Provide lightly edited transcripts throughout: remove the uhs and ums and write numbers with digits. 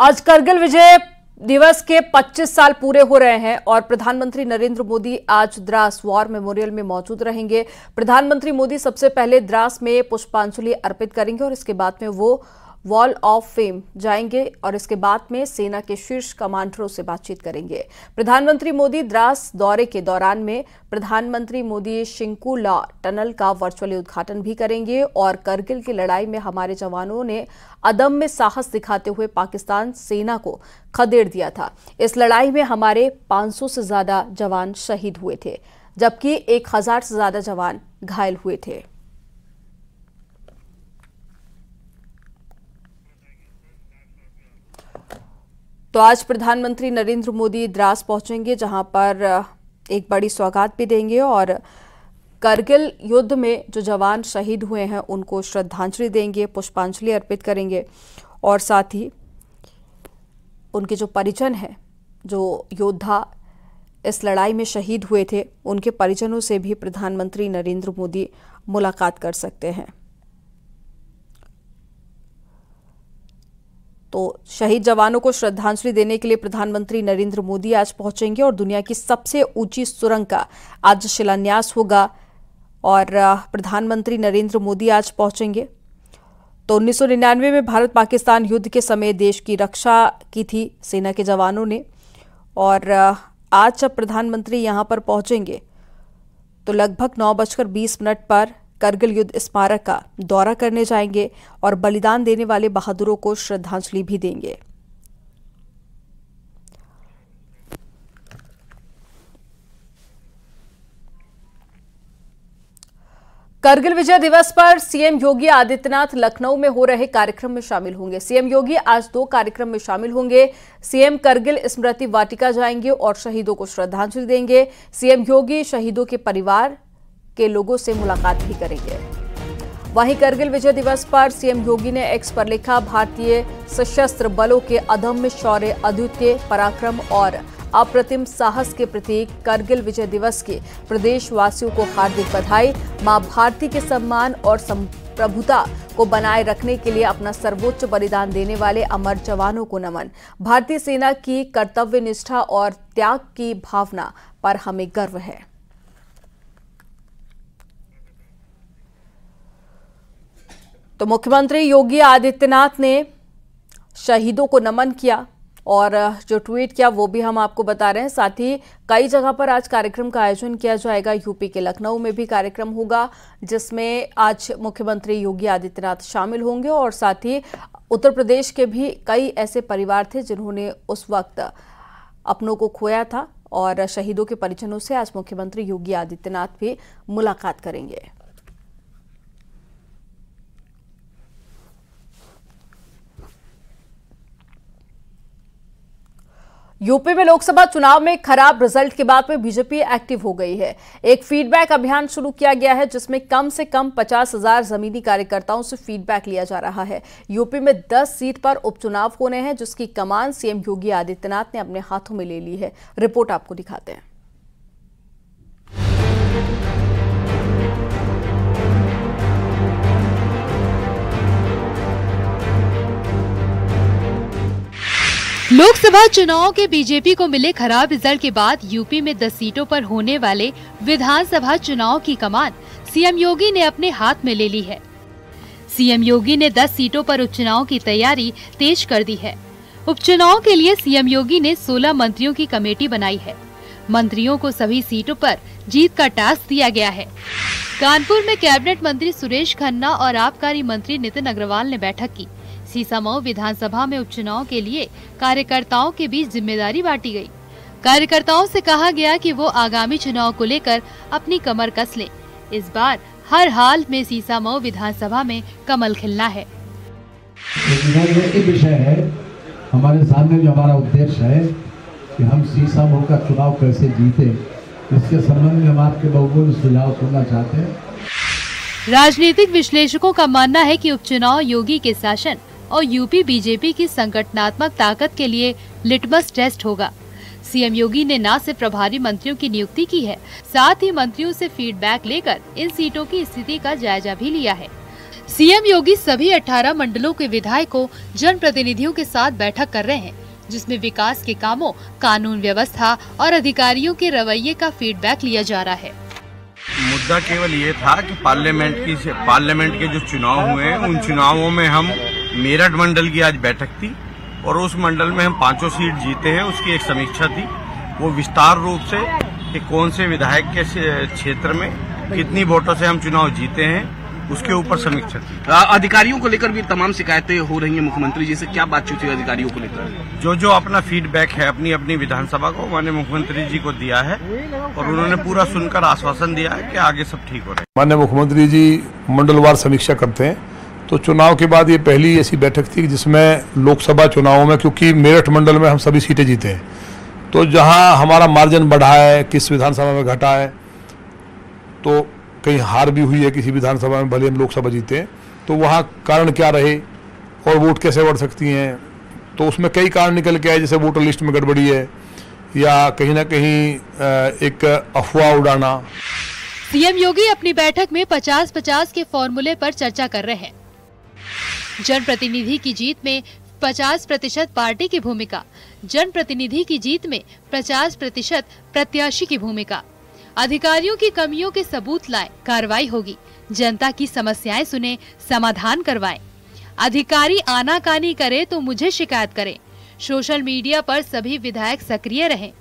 आज करगिल विजय दिवस के 25 साल पूरे हो रहे हैं और प्रधानमंत्री नरेंद्र मोदी आज द्रास वॉर मेमोरियल में मौजूद रहेंगे। प्रधानमंत्री मोदी सबसे पहले द्रास में पुष्पांजलि अर्पित करेंगे और इसके बाद में वो वॉल ऑफ फेम जाएंगे और इसके बाद में सेना के शीर्ष कमांडरों से बातचीत करेंगे। प्रधानमंत्री मोदी द्रास दौरे के दौरान में प्रधानमंत्री मोदी शिंकुला टनल का वर्चुअली उद्घाटन भी करेंगे और करगिल की लड़ाई में हमारे जवानों ने अदम्य साहस दिखाते हुए पाकिस्तान सेना को खदेड़ दिया था। इस लड़ाई में हमारे 500 से ज्यादा जवान शहीद हुए थे, जबकि 1000 से ज्यादा जवान घायल हुए थे। तो आज प्रधानमंत्री नरेंद्र मोदी द्रास पहुंचेंगे, जहां पर एक बड़ी सौगात भी देंगे और करगिल युद्ध में जो जवान शहीद हुए हैं उनको श्रद्धांजलि देंगे, पुष्पांजलि अर्पित करेंगे और साथ ही उनके जो परिजन हैं, जो योद्धा इस लड़ाई में शहीद हुए थे, उनके परिजनों से भी प्रधानमंत्री नरेंद्र मोदी मुलाकात कर सकते हैं। तो शहीद जवानों को श्रद्धांजलि देने के लिए प्रधानमंत्री नरेंद्र मोदी आज पहुंचेंगे और दुनिया की सबसे ऊंची सुरंग का आज शिलान्यास होगा और प्रधानमंत्री नरेंद्र मोदी आज पहुंचेंगे। तो 1999 में भारत पाकिस्तान युद्ध के समय देश की रक्षा की थी सेना के जवानों ने और आज जब प्रधानमंत्री यहां पर पहुंचेंगे तो लगभग 9:20 पर करगिल युद्ध स्मारक का दौरा करने जाएंगे और बलिदान देने वाले बहादुरों को श्रद्धांजलि भी देंगे। करगिल विजय दिवस पर सीएम योगी आदित्यनाथ लखनऊ में हो रहे कार्यक्रम में शामिल होंगे। सीएम योगी आज 2 कार्यक्रम में शामिल होंगे। सीएम करगिल स्मृति वाटिका जाएंगे और शहीदों को श्रद्धांजलि देंगे। सीएम योगी शहीदों के परिवार के लोगों से मुलाकात भी करेंगे। वहीं करगिल विजय दिवस पर सीएम योगी ने एक्स पर लिखा, भारतीय सशस्त्र बलों के अदम्य शौर्य, अद्वितीय पराक्रम और अप्रतिम साहस के प्रतीक करगिल विजय दिवस की प्रदेशवासियों को हार्दिक बधाई। मां भारती के सम्मान और प्रभुता को बनाए रखने के लिए अपना सर्वोच्च बलिदान देने वाले अमर जवानों को नमन। भारतीय सेना की कर्तव्य निष्ठा और त्याग की भावना पर हमें गर्व है। तो मुख्यमंत्री योगी आदित्यनाथ ने शहीदों को नमन किया और जो ट्वीट किया वो भी हम आपको बता रहे हैं। साथ ही कई जगह पर आज कार्यक्रम का आयोजन किया जाएगा। यूपी के लखनऊ में भी कार्यक्रम होगा जिसमें आज मुख्यमंत्री योगी आदित्यनाथ शामिल होंगे और साथ ही उत्तर प्रदेश के भी कई ऐसे परिवार थे जिन्होंने उस वक्त अपनों को खोया था और शहीदों के परिजनों से आज मुख्यमंत्री योगी आदित्यनाथ भी मुलाकात करेंगे। यूपी में लोकसभा चुनाव में खराब रिजल्ट के बाद में बीजेपी एक्टिव हो गई है। एक फीडबैक अभियान शुरू किया गया है जिसमें कम से कम 50,000 जमीनी कार्यकर्ताओं से फीडबैक लिया जा रहा है। यूपी में 10 सीट पर उपचुनाव होने हैं जिसकी कमान सीएम योगी आदित्यनाथ ने अपने हाथों में ले ली है। रिपोर्ट आपको दिखाते हैं। लोकसभा चुनाव के बीजेपी को मिले खराब रिजल्ट के बाद यूपी में 10 सीटों पर होने वाले विधानसभा चुनाव की कमान सीएम योगी ने अपने हाथ में ले ली है। सीएम योगी ने 10 सीटों पर उपचुनाव की तैयारी तेज कर दी है। उपचुनाव के लिए सीएम योगी ने 16 मंत्रियों की कमेटी बनाई है। मंत्रियों को सभी सीटों पर जीत का टास्क दिया गया है। कानपुर में कैबिनेट मंत्री सुरेश खन्ना और आबकारी मंत्री नितिन अग्रवाल ने बैठक की। सीसामऊ विधानसभा में उपचुनाव के लिए कार्यकर्ताओं के बीच जिम्मेदारी बांटी गई। कार्यकर्ताओं से कहा गया कि वो आगामी चुनाव को लेकर अपनी कमर कस लें। इस बार हर हाल में सीसामऊ विधानसभा में कमल खिलना है। एक विषय है हमारे सामने, जो हमारा उद्देश्य है कि हम सीसामऊ का चुनाव कैसे जीते, इसके संबंध में हम आपके बहुमूल्य सुझाव सुनना चाहते हैं। राजनीतिक विश्लेषकों का मानना है कि उपचुनाव योगी के शासन और यूपी बीजेपी की संगठनात्मक ताकत के लिए लिटमस टेस्ट होगा। सीएम योगी ने न सिर्फ प्रभारी मंत्रियों की नियुक्ति की है, साथ ही मंत्रियों से फीडबैक लेकर इन सीटों की स्थिति का जायजा भी लिया है। सीएम योगी सभी 18 मंडलों के विधायकों, जनप्रतिनिधियों के साथ बैठक कर रहे हैं, जिसमें विकास के कामों, कानून व्यवस्था और अधिकारियों के रवैये का फीडबैक लिया जा रहा है। मुद्दा केवल ये था कि पार्लियामेंट के जो चुनाव हुए उन चुनावों में हम मेरठ मंडल की आज बैठक थी और उस मंडल में हम 5 सीट जीते हैं, उसकी एक समीक्षा थी। वो विस्तार रूप से कि कौन से विधायक के क्षेत्र में कितनी वोटों से हम चुनाव जीते हैं, उसके ऊपर समीक्षा थी। अधिकारियों को लेकर भी तमाम शिकायतें हो रही हैं मुख्यमंत्री जी से, क्या बातचीत हुई अधिकारियों को लेकर? जो अपना फीडबैक है अपनी अपनी विधानसभा को माननीय मुख्यमंत्री जी को दिया है और उन्होंने पूरा सुनकर आश्वासन दिया है कि आगे सब ठीक हो रहा है। माननीय मुख्यमंत्री जी मंडलवार समीक्षा करते हैं, तो चुनाव के बाद ये पहली ऐसी बैठक थी जिसमें लोकसभा चुनावों में, क्योंकि मेरठ मंडल में हम सभी सीटें जीते हैं, तो जहां हमारा मार्जिन बढ़ा है, किस विधानसभा में घटा है, तो कहीं हार भी हुई है किसी विधानसभा में, भले हम लोकसभा जीते हैं, तो वहाँ कारण क्या रहे और वोट कैसे बढ़ सकती हैं, तो उसमें कई कारण निकल के आए, जैसे वोटर लिस्ट में गड़बड़ी है या कहीं ना कहीं एक अफवाह उड़ाना। सीएम योगी अपनी बैठक में 50-50 के फॉर्मूले पर चर्चा कर रहे हैं। जनप्रतिनिधि की जीत में 50% पार्टी की भूमिका, जनप्रतिनिधि की जीत में 50% प्रत्याशी की भूमिका, अधिकारियों की कमियों के सबूत लाएं, कार्रवाई होगी, जनता की समस्याएं सुने, समाधान करवाएं, अधिकारी आनाकानी करे तो मुझे शिकायत करें, सोशल मीडिया पर सभी विधायक सक्रिय रहें,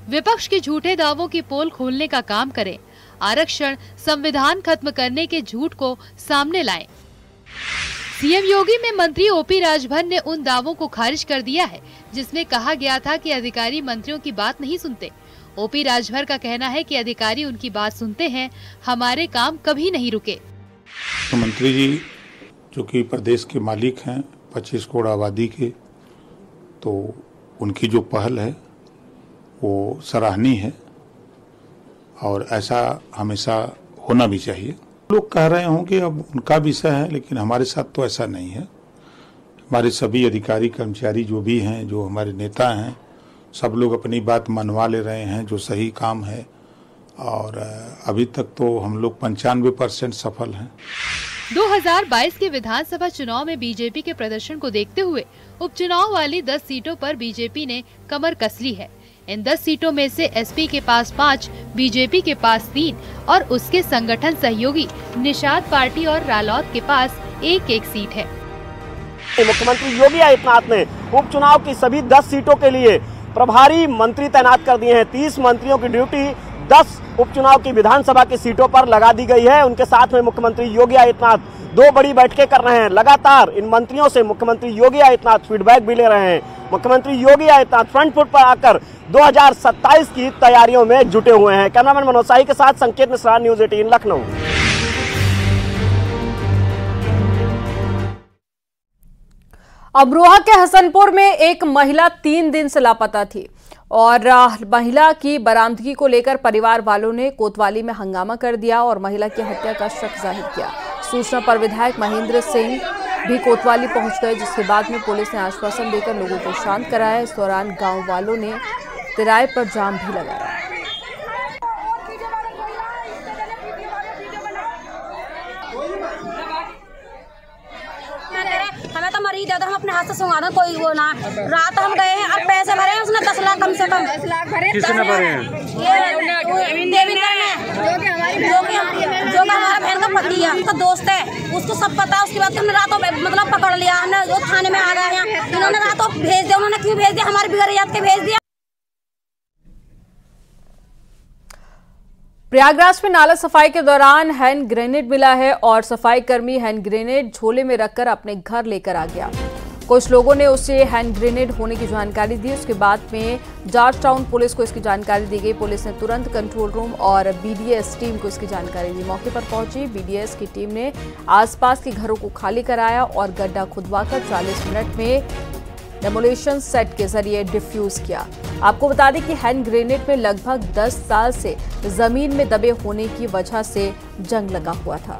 विपक्ष के झूठे दावों की पोल खोलने का काम करें, आरक्षण संविधान खत्म करने के झूठ को सामने लाएं। सीएम योगी में मंत्री ओपी राजभर ने उन दावों को खारिज कर दिया है जिसमें कहा गया था कि अधिकारी मंत्रियों की बात नहीं सुनते। ओपी राजभर का कहना है कि अधिकारी उनकी बात सुनते हैं, हमारे काम कभी नहीं रुके। तो मंत्री जी जो कि प्रदेश के मालिक हैं 25 करोड़ आबादी के, तो उनकी जो पहल है वो सराहनीय है और ऐसा हमेशा होना भी चाहिए। लोग कह रहे हों कि अब उनका विषय है, लेकिन हमारे साथ तो ऐसा नहीं है। हमारे सभी अधिकारी कर्मचारी जो भी हैं, जो हमारे नेता हैं, सब लोग अपनी बात मनवा ले रहे हैं, जो सही काम है, और अभी तक तो हम लोग 95% सफल हैं। 2022 के विधानसभा चुनाव में बीजेपी के प्रदर्शन को देखते हुए उपचुनाव वाली 10 सीटों पर बीजेपी ने कमर कस ली है। इन 10 सीटों में से एसपी के पास 5, बीजेपी के पास 3 और उसके संगठन सहयोगी निषाद पार्टी और रालौत के पास 1-1 सीट है। मुख्यमंत्री योगी आदित्यनाथ ने उपचुनाव की सभी 10 सीटों के लिए प्रभारी मंत्री तैनात कर दिए हैं। 30 मंत्रियों की ड्यूटी 10 उपचुनाव की विधानसभा की सीटों पर लगा दी गई है। उनके साथ में मुख्यमंत्री योगी आदित्यनाथ 2 बड़ी बैठकें कर रहे हैं। लगातार इन मंत्रियों से मुख्यमंत्री योगी आदित्यनाथ फीडबैक भी ले रहे हैं। मुख्यमंत्री योगी आदित्यनाथ फ्रंट फुट पर आकर 2027 की तैयारियों में जुटे हुए हैं। कैमरामैन मनोज शाही के साथ संकेत मिश्रा, न्यूज़ 18 लखनऊ। अमरोहा के हसनपुर में एक महिला 3 दिन से लापता थी और महिला की बरामदगी को लेकर परिवार वालों ने कोतवाली में हंगामा कर दिया और महिला की हत्या का शक जाहिर किया। सूचना पर विधायक महेंद्र सिंह भी कोतवाली पहुंच गए, जिसके बाद में पुलिस ने आश्वासन देकर लोगों को शांत कराया। इस दौरान गांव वालों ने किराए पर जाम भी लगाया। हमें तो मरीज है तो हम अपने हाथ से सुंगा कोई वो ना। रात हम गए हैं, अब पैसे भरे हैं उसने 10 लाख कम से कम। 10 लाख भरे? किसने भरे हैं? देविंदर ने, जो कि हमारा बहन का पति है, उसका दोस्त है, उसको सब पता है। उसके बाद हमने रातों मतलब पकड़ लिया, हमने वो थाने में आ गए हैं। इन्होंने रातों भेज दिया। उन्होंने क्यों भेज दिया? हमारे बिगड़ जात के भेज दिया। प्रयागराज में नाला सफाई के दौरान हैंड ग्रेनेड मिला है और सफाई कर्मी हैंड ग्रेनेड झोले में रखकर अपने घर लेकर आ गया। कुछ लोगों ने उसे हैंड ग्रेनेड होने की जानकारी दी। उसके बाद में जॉर्ज टाउन पुलिस को इसकी जानकारी दी गई। पुलिस ने तुरंत कंट्रोल रूम और बीडीएस टीम को इसकी जानकारी दी। मौके पर पहुंची बीडीएस की टीम ने आसपास के घरों को खाली कराया और गड्ढा खुदवाकर 40 मिनट में डेमोलिशन सेट के जरिए डिफ्यूज किया। आपको बता दें कि हैंड ग्रेनेड में लगभग 10 साल से जमीन में दबे होने की वजह से जंग लगा हुआ था।